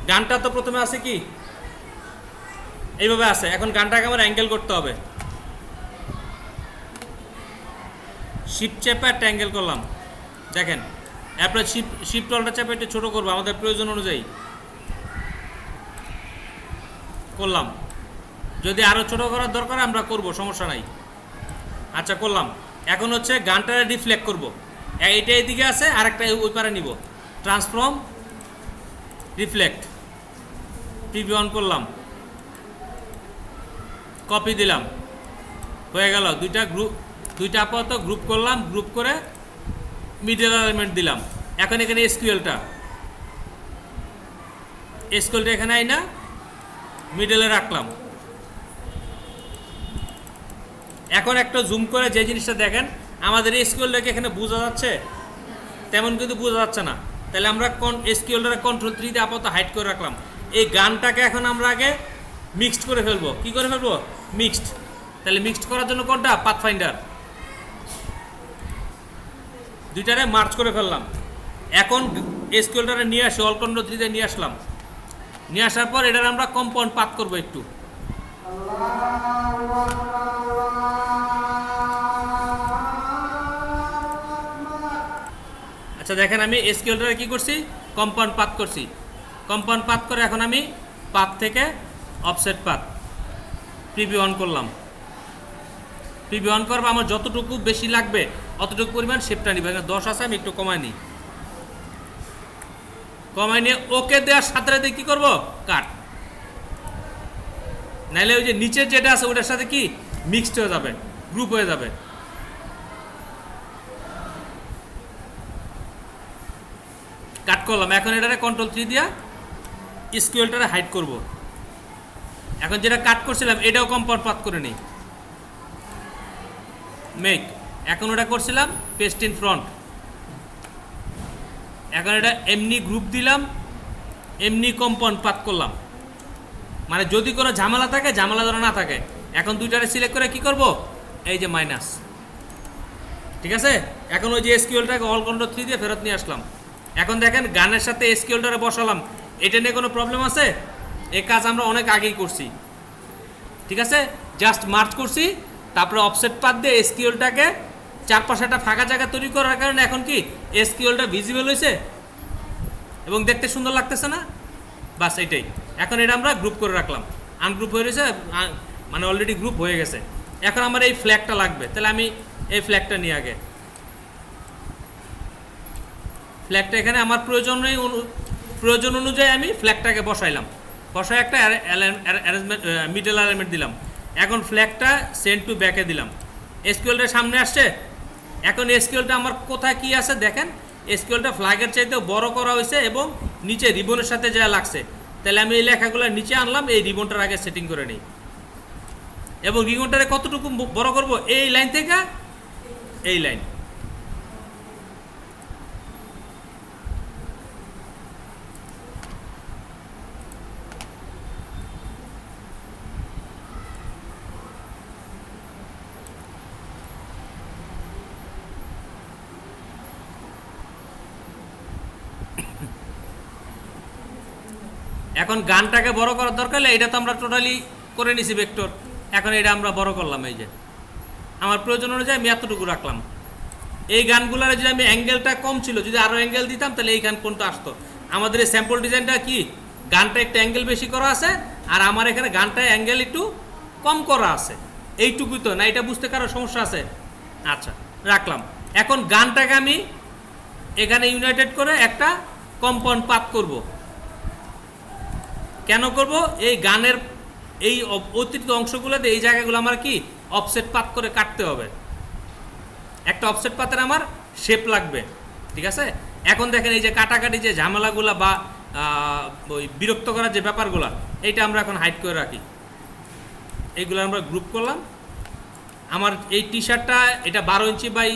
A: গানটা তো প্রথমে আছে কি এইভাবে আছে। এখন গানটাকে আমার অ্যাঙ্গেল করতে হবে, শিফট চেপে একটা অ্যাঙ্গেল করলাম, দেখেন। এরপরে শিফট অলটা চেপে একটু ছোটো করবো আমাদের প্রয়োজন অনুযায়ী করলাম। যদি আরও ছোটো করার দরকার আমরা করব, সমস্যা নাই। আচ্ছা করলাম। এখন হচ্ছে গানটারে রিফ্লেক্ট করব, এইটা এইদিকে আছে আর একটা ওই পারে নিব, ট্রান্সফর্ম রিফ্লেক্ট, প্রিভিউ অন করলাম, কপি দিলাম, হয়ে গেল। দুইটা আপাতত গ্রুপ করলাম, গ্রুপ করে মিডল এলিমেন্ট দিলাম। এখন এখানে এসকিউএলটা এখানে আই না মিডলে রাখলাম। এখন একটা জুম করে যে জিনিসটা দেখেন, আমাদের এসকিউএলটাকে এখানে বোঝা যাচ্ছে, তেমন কিন্তু বোঝা যাচ্ছে না। তাহলে আমরা এসকিউএলটাকে কন্ট্রোল 3 দিয়ে আপাতত হাইড করে রাখলাম। এই গানটাকে এখন আমরা আগে মিক্সড করে ফেলবো। কি করে ফেলবো? মিক্সড। তাহলে মিক্সড করার জন্য কোনটা? পাথফাইন্ডার। দুইটারে মার্চ করে ফেললাম। এখন এসকিউএলটারে নিয়ে আসি, অল কন্ট্রোল 3 দিয়ে নিয়ে আসলাম। নিয়ে আসার পর এটার আমরা কম্পাউন্ড পাথ করবো একটু। আচ্ছা দেখেন, আমি এসকিউএলটারে কি করছি? কম্পাউন্ড পাথ করছি। কম্পাউন্ড পাথ করে এখন আমি পাথ থেকে অফসেট পাথ প্রিভিউ অন করলাম। প্রিভিউ অন করবো, আমার যতটুকু বেশি লাগবে অতটুকু পরিমাণ শেপটা নিবে। 10 আছে, আমি একটু কমাই নিই। কমাই নিয়ে ওকে দেওয়ার সাথে সাথে কি করবো? কাট। নাইলে ওই যে নিচের যেটা আছে ওটার সাথে কি মিক্সড হয়ে যাবে, গ্রুপ হয়ে যাবে। কাট করলাম। এখন এটারে কন্ট্রোল 3 দিয়া স্কুয়েলটারে হাইড করব। এখন যেটা কাট করছিলাম এটাও কম্পাউন্ড পাথ করে নিই, মেক। এখন ওটা করছিলাম পেস্ট ইন ফ্রন্ট। এখন এটা এমনি গ্রুপ দিলাম, এমনি কম্পাউন্ড পাথ করলাম। মানে যদি কোনো ঝামেলা থাকে, ঝামেলা ধরা না থাকে। এখন দুইটারে সিলেক্ট করে কি করব? এই যে মাইনাস, ঠিক আছে। এখন ওই যে এসকিউএলটাকে অল কন্ট্রোল 3 দিয়ে ফেরত নিয়ে আসলাম। এখন দেখেন গানের সাথে এসকিউএলটারে বসালাম। এটা নিয়ে কোনো প্রবলেম আছে? এই কাজ আমরা অনেক আগেই করছি, ঠিক আছে। জাস্ট মার্চ করছি, তারপরে অফসেট পাথ দিয়ে এসকিউএলটাকে চারপাশে একটা ফাঁকা জায়গা তৈরি করার কারণে এখন কি এসকিউএলটা ভিজিবল হয়েছে এবং দেখতে সুন্দর লাগতেছে না? বাস এটাই। এখন এটা আমরা গ্রুপ করে রাখলাম, আনগ্রুপ হয়ে রয়েছে, মানে অলরেডি গ্রুপ হয়ে গেছে। এখন আমার এই ফ্ল্যাগটা লাগবে, তাহলে আমি এই ফ্ল্যাগটা নিয়ে আগে ফ্ল্যাগটা এখানে আমার প্রয়োজন অনুযায়ী আমি ফ্ল্যাগটাকে বসাইলাম। বসায় একটা অ্যারেঞ্জমেন্ট মিডল অ্যালাইনমেন্ট দিলাম। এখন ফ্ল্যাগটা সেন্ড টু ব্যাকে দিলাম। এসকিউএলটা সামনে আসছে। এখন এসকিউএলটা আমার কোথায় কি আছে দেখেন, এসকিউএলটা ফ্ল্যাগের চাইতেও বড় করা হয়েছে এবং নিচে রিবনের সাথে যা লাগছে। তাহলে আমি এই লেখাগুলো নিচে আনলাম, এই রিবনটার আগে সেটিং করে নিই। এবং রিবনটারে কতটুকু বড় করব? এই লাইন থেকে এই লাইন। এখন গানটাকে বড় করার দরকার হলে এটা তো আমরা টোটালি করে নিছি ভেক্টর। এখন এটা আমরা বড় করলাম, এই যে আমার প্রয়োজন অনুযায়ী আমি এতটুকু রাখলাম। এই গানগুলোর যদি আমি অ্যাঙ্গেলটা কম ছিল, যদি আরও অ্যাঙ্গেল দিতাম তাহলে এই গান কোনটা আসতো। আমাদের এই স্যাম্পল ডিজাইনটা কি, গানটা একটু অ্যাঙ্গেল বেশি করা আছে আর আমার এখানে গানটায় অ্যাঙ্গেল একটু কম করা আছে, এইটুকুই তো না? এটা বুঝতে কারো সমস্যা আছে? আচ্ছা রাখলাম। এখন গানটাকে আমি এখানে ইউনাইটেড করে একটা কম্পাউন্ড পাথ করব। কেন করব? এই গানের এই অতিরিক্ত অংশগুলোতে এই জায়গাগুলো আমার কি অফসেট পাথ করে কাটতে হবে। একটা অফসেট পাথের আমার শেপ লাগবে, ঠিক আছে। এখন দেখেন এই যে কাটাকাটি যে ঝামেলাগুলো বা ওই বিরক্ত করার যে ব্যাপারগুলো, এইটা আমরা এখন হাইড করে রাখি। এইগুলো আমরা গ্রুপ করলাম। আমার এই টি শার্টটা এটা 12 ইঞ্চি বাই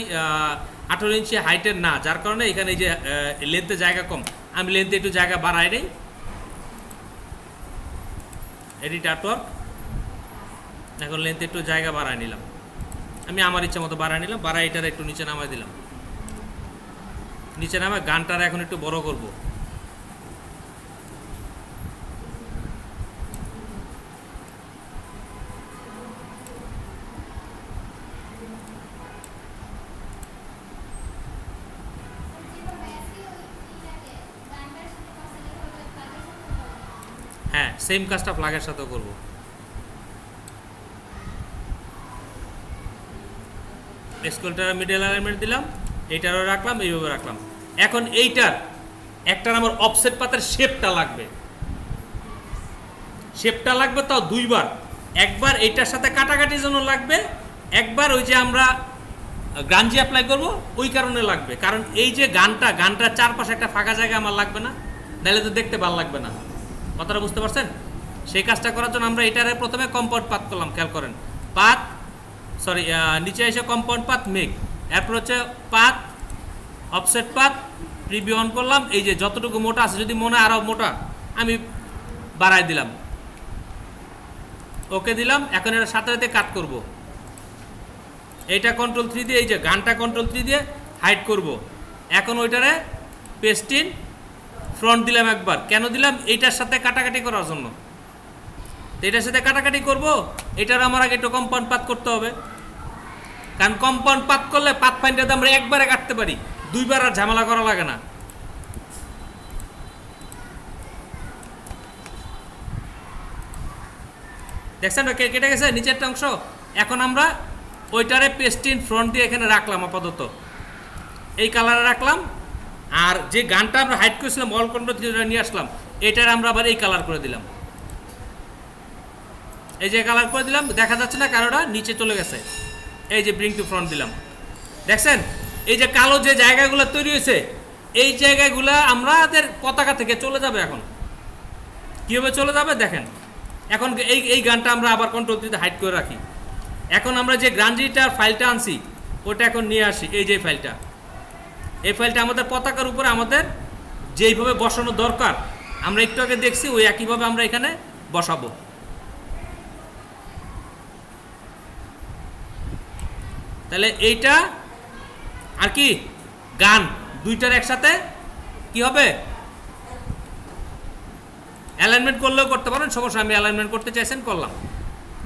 A: 18 ইঞ্চি হাইটের না, যার কারণে এখানে এই যে লেন্থে জায়গা কম, আমি লেন্থে একটু জায়গা বাড়াই নেই। এডিট আর্টওয়ার্ক, এখন লেন্থে একটু জায়গা বাড়ায় নিলাম, আমি আমার ইচ্ছা মতো বাড়ায় নিলাম। বাড়ায় এটার একটু নিচে নামাই দিলাম। নিচে নামায় গানটার এখন একটু বড় করব। হ্যাঁ, সেম কাজটা প্লাগের সাথেও করব। স্কুলটার মিডল অ্যালাইনমেন্ট দিলাম, এইটারও রাখলাম, এইভাবে রাখলাম। এখন এইটার একটার আমার অফসেট পাতের শেপটা লাগবে, শেপটা লাগবে তাও দুইবার। একবার এইটার সাথে কাটাকাটির জন্য লাগবে, একবার ওই যে আমরা গ্রাঞ্জি অ্যাপ্লাই করব ওই কারণে লাগবে। কারণ এই যে গানটার চারপাশে একটা ফাঁকা জায়গা আমার লাগবে না, নাহলে তো দেখতে ভালো লাগবে না। কথাটা বুঝতে পারছেন? সেই কাজটা করার জন্য আমরা এটারে প্রথমে কম্পাউন্ড পাত করলাম, খেয়াল করেন। পাত, সরি, নিচে এসে কম্পাউন্ড পাত মেক, এরপর হচ্ছে পাত, অফসেট পাত, প্রিভিউ অন করলাম। এই যে যতটুকু মোটা আছে, যদি মনে আরও মোটা আমি বাড়াই দিলাম, ওকে দিলাম। এখন এটা সাথে সাথে কাট করব। এইটা কন্ট্রোল 3 দিয়ে, এই যে গানটা কন্ট্রোল 3 দিয়ে হাইড করব। এখন ওইটারে পেস্টিন ফ্রন্ট দিলাম একবার। কেন দিলাম? এইটার সাথে কাটাকাটি করার জন্য। তো এটার সাথে কাটাকাটি করব, এটার আমার আগে একটু কম্পাউন্ড পাত করতে হবে। কারণ কম্পাউন্ড পাত করলে পাত ফাইন্ডারতে আমরা একবারে কাটতে পারি, দুইবার আর ঝামেলা করা লাগে না। দেখছেন কেটে গেছে নিচেরটা অংশ। এখন আমরা ওইটারে পেস্টিন ফ্রন্ট দিয়ে এখানে রাখলাম, আপাতত এই কালারে রাখলাম। আর যে গানটা আমরা হাইড করেছিলাম অল কন্ট্রোল 3 নিয়ে আসলাম, এটার আমরা আবার এই কালার করে দিলাম। এই যে কালার করে দিলাম, দেখা যাচ্ছে না কারোটা নিচে চলে গেছে। এই যে ব্রিং টু ফ্রন্ট দিলাম, দেখছেন? এই যে কালো যে জায়গাগুলো তৈরি হয়েছে, এই জায়গাগুলো আমাদের পতাকা থেকে চলে যাবে। এখন কীভাবে চলে যাবে দেখেন। এখন এই গানটা আমরা আবার কন্ট্রোল 3 হাইড করে রাখি। এখন আমরা যে গ্রাঞ্জিটার ফাইলটা আনছি ওটা এখন নিয়ে আসি। এই যে ফাইলটা, এই ফাইলটা আমাদের পতাকার উপরে আমাদের যেইভাবে বসানো দরকার আমরা একটু আগে দেখছি, ওই একইভাবে আমরা এখানে বসাবো। তাহলে এইটা আর কি গান দুইটার একসাথে কি হবে, অ্যালাইনমেন্ট করলেও করতে পারেন, সমস্যা। আমি অ্যালাইনমেন্ট করতে চাইছেন, করলাম,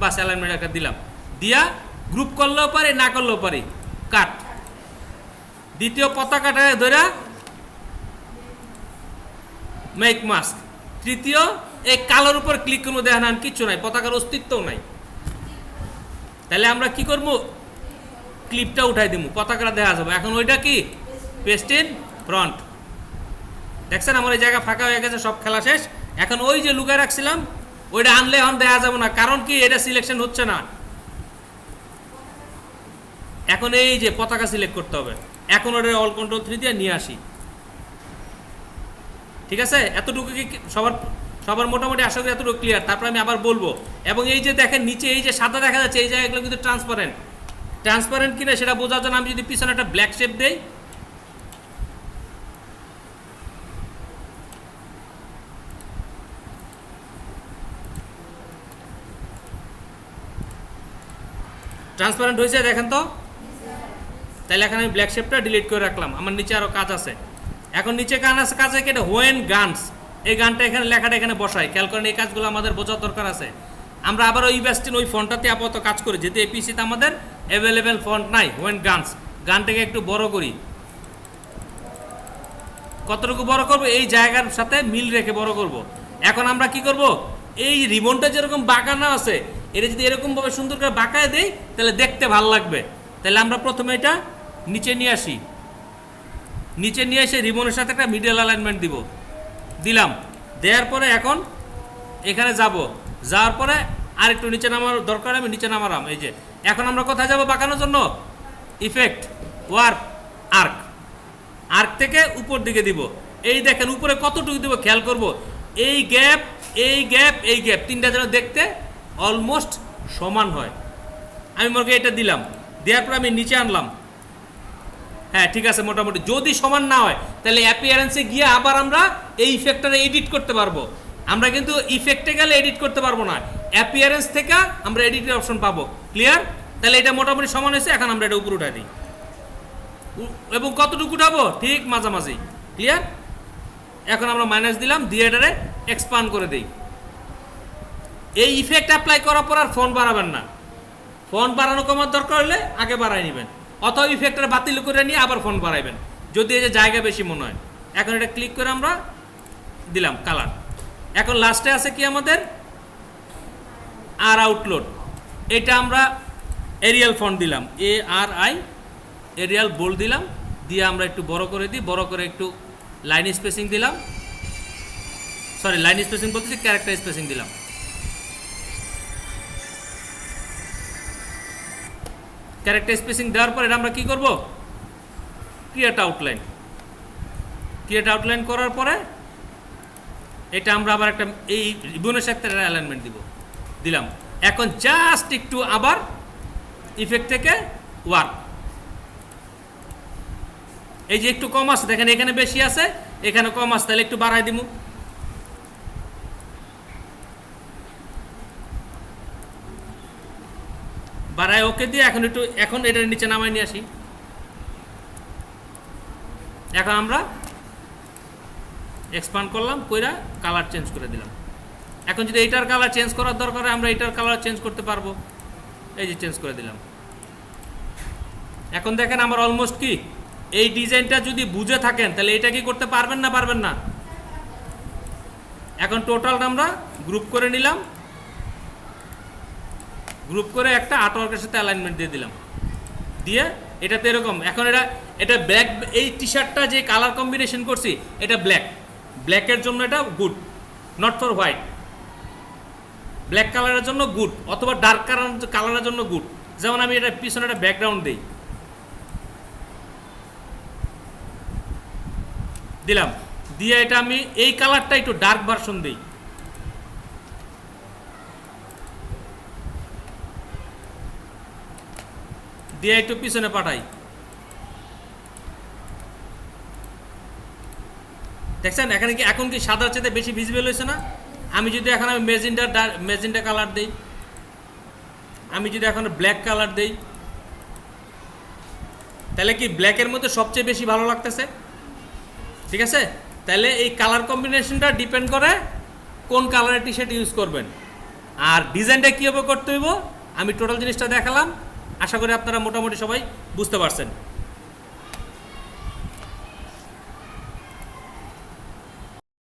A: বাস অ্যালাইনমেন্ট একটা দিলাম। দিয়া গ্রুপ করলেও পারি, না করলেও পারি, কাট। দ্বিতীয় পতাকাটা ধরে মেক মাস্ক। তৃতীয় এই কালোর উপর ক্লিক করবো, দেখেন কিচ্ছু নাই, পতাকার অস্তিত্বও নাই। তাহলে আমরা কি করব, ক্লিপটা উঠাই দিব, পতাকাটা দেখা যাবে। এখন ওইটা কি পেস্টিন ফ্রন্ট। দেখছেন আমার এই জায়গা ফাঁকা হয়ে গেছে, সব খেলা শেষ। এখন ওই যে লুকায় রাখছিলাম ওইটা আনলে এখন দেখা যাবে না, কারণ কি এটা সিলেকশন হচ্ছে না। এখন এই যে পতাকা সিলেক্ট করতে হবে। এখন ওটা অল কন্ট্রোল 3 দিয়ে নিয়ে আসি। ঠিক আছে? এতটুকু কি সবার মোটামুটি আশা করি এতটুকু ক্লিয়ার। তারপর আমি আবার বলবো। এবং এই যে দেখেন নিচে এই যে সাদা দেখা যাচ্ছে, এই জায়গাগুলো কিন্তু ট্রান্সপারেন্ট কিনা সেটা বোঝার জন্য আমি যদি পিছনে একটা ব্ল্যাক শেপ দেই, ট্রান্সপারেন্ট হয়েছে দেখেন তো। তাহলে এখন আমি ব্ল্যাক শেপটা ডিলিট করে রাখলাম। আমার নিচে আরও কাজ আছে। এখন নিচে কাজ আছে কি, এটা হোয়েন গানস, এই গানটা এখানে লেখাটা এখানে বসাই। খেয়াল করেন এই কাজগুলো আমাদের বোঝার দরকার আছে। আমরা আবার ওই ইভাস্টিন ওই ফন্টটাতে আপাতত কাজ করি, যেহেতু এপিসিতে আমাদের অ্যাভেলেবেল ফন্ট নাই। হোয়েন গানস গানটাকে একটু বড় করি। কতটুকু বড় করব, এই জায়গার সাথে মিল রেখে বড় করব। এখন আমরা কি করব, এই রিবনটা যেরকম বাঁকানো আছে, এটা যদি এরকমভাবে সুন্দর করে বাঁকায় দেই তাহলে দেখতে ভালো লাগবে। তাহলে আমরা প্রথমে এটা নিচে নিয়ে আসি, নিচে নিয়ে এসে রিবনের সাথে একটা মিডল অ্যালাইনমেন্ট দিলাম। দেওয়ার পরে এখন এখানে যাওয়ার পরে আর একটু নিচে নামার দরকার, আমি নিচে নামালাম। এই যে এখন আমরা কোথায় যাব বাঁকানোর জন্য, ইফেক্ট, ওয়ার্প, আর্ক থেকে উপর দিকে দিব। এই দেখেন উপরে কতটুকু দিব খেয়াল করব। এই গ্যাপ, এই গ্যাপ, এই গ্যাপ, তিনটা যেন দেখতে অলমোস্ট সমান হয়। আমি মনে করি এটা দিলাম, দেওয়ার পর আমি নিচে আনলাম। হ্যাঁ ঠিক আছে, মোটামুটি। যদি সমান না হয় তাহলে অ্যাপিয়ারেন্সে গিয়ে আবার আমরা এই ইফেক্টটা এডিট করতে পারবো। আমরা কিন্তু ইফেক্টে গেলে এডিট করতে পারবো না, অ্যাপিয়ারেন্স থেকে আমরা এডিটের অপশন পাবো। ক্লিয়ার? তাহলে এটা মোটামুটি সমান হয়েছে। এখন আমরা এটা উপরে উঠাই দিই, এবং কতটুকু উঠাবো, ঠিক মাঝামাঝি। ক্লিয়ার? এখন আমরা মাইনাস দিলাম, দিয়ে এটারে এক্সপান্ড করে দিই। এই ইফেক্ট অ্যাপ্লাই করার পর আর ফন্ট বাড়াবেন না, ফন্ট বাড়ানো কমার দরকার হলে আগে বাড়াই নেবেন, অথবা ইফেক্টটা বাতিল করে নিয়ে আবার ফন্ট বাড়াইবেন যদি এই যে জায়গা বেশি মনে হয়। এখন এটা ক্লিক করে আমরা দিলাম কালার। এখন লাস্টে আছে কি আমাদের আর আউটলোড, এটা আমরা এরিয়াল ফন্ট দিলাম, ARI এরিয়াল বোল্ড দিলাম, দিয়ে আমরা একটু বড় করে দিই, বড় করে একটু লাইন স্পেসিং দিলাম, সরি লাইন স্পেসিং বলতেছি ক্যারেক্টার স্পেসিং দিলাম। ক্যারেক্টার স্পেসিং দেওয়ার পর এটা আমরা কি করব, ক্রিয়েট আউটলাইন। ক্রিয়েট আউটলাইন করার পরে এটা আমরা আবার একটা এই রিবনের সাথে অ্যালাইনমেন্ট দিলাম। এখন জাস্ট একটু আবার ইফেক্ট থেকে ওয়ার্ক, এই যে একটু কম আছে দেখেন, এখানে বেশি আছে এখানে কম আছে, তাহলে একটু বাড়াই দিব। বাড়ায় ওকে দিয়ে এখন এটার নিচে নামাই নিয়ে আসি। এখন আমরা এক্সপান্ড করলাম, কইরা কালার চেঞ্জ করে দিলাম। এখন যদি এইটার কালার চেঞ্জ করার দরকার হয় আমরা এইটার কালার চেঞ্জ করতে পারবো, এই যে চেঞ্জ করে দিলাম। এখন দেখেন আমার অলমোস্ট কি এই ডিজাইনটা যদি বুঝে থাকেন তাহলে এটা কি করতে পারবেন না, পারবেন না। এখন টোটালটা আমরা গ্রুপ করে নিলাম, গ্রুপ করে একটা আর্টওয়ার্কের সাথে অ্যালাইনমেন্ট দিয়ে দিলাম, দিয়ে এটাতে এরকম। এখন এটা ব্ল্যাক, এই টি শার্টটা যে কালার কম্বিনেশন করছি এটা ব্ল্যাকের জন্য এটা good, not for white. Black কালারের জন্য গুড, অথবা ডার্ক কালারের জন্য গুড। যেমন আমি এটা পিছনে একটা ব্যাকগ্রাউন্ড দিলাম, দিয়ে এটা আমি এই কালারটা একটু ডার্ক ভার্সন দিই, দিয়ে একটু পিছনে পাঠাই। দেখছেন এখানে কি এখন কি সাদার চেয়ে বেশি ভিজিবল হয়েছে না? আমি যদি এখন মেজেন্ডা কালার দেই, আমি যদি এখন ব্ল্যাক কালার দেই, তাহলে কি ব্ল্যাকের মধ্যে সবচেয়ে বেশি ভালো লাগতেছে, ঠিক আছে? তাহলে এই কালার কম্বিনেশনটা ডিপেন্ড করে কোন কালারের টি শার্ট ইউজ করবেন। আর ডিজাইনটা কীভাবে করতে হইব আমি টোটাল জিনিসটা দেখালাম, আশা করি আপনারা মোটামুটি সবাই বুঝতে পারছেন।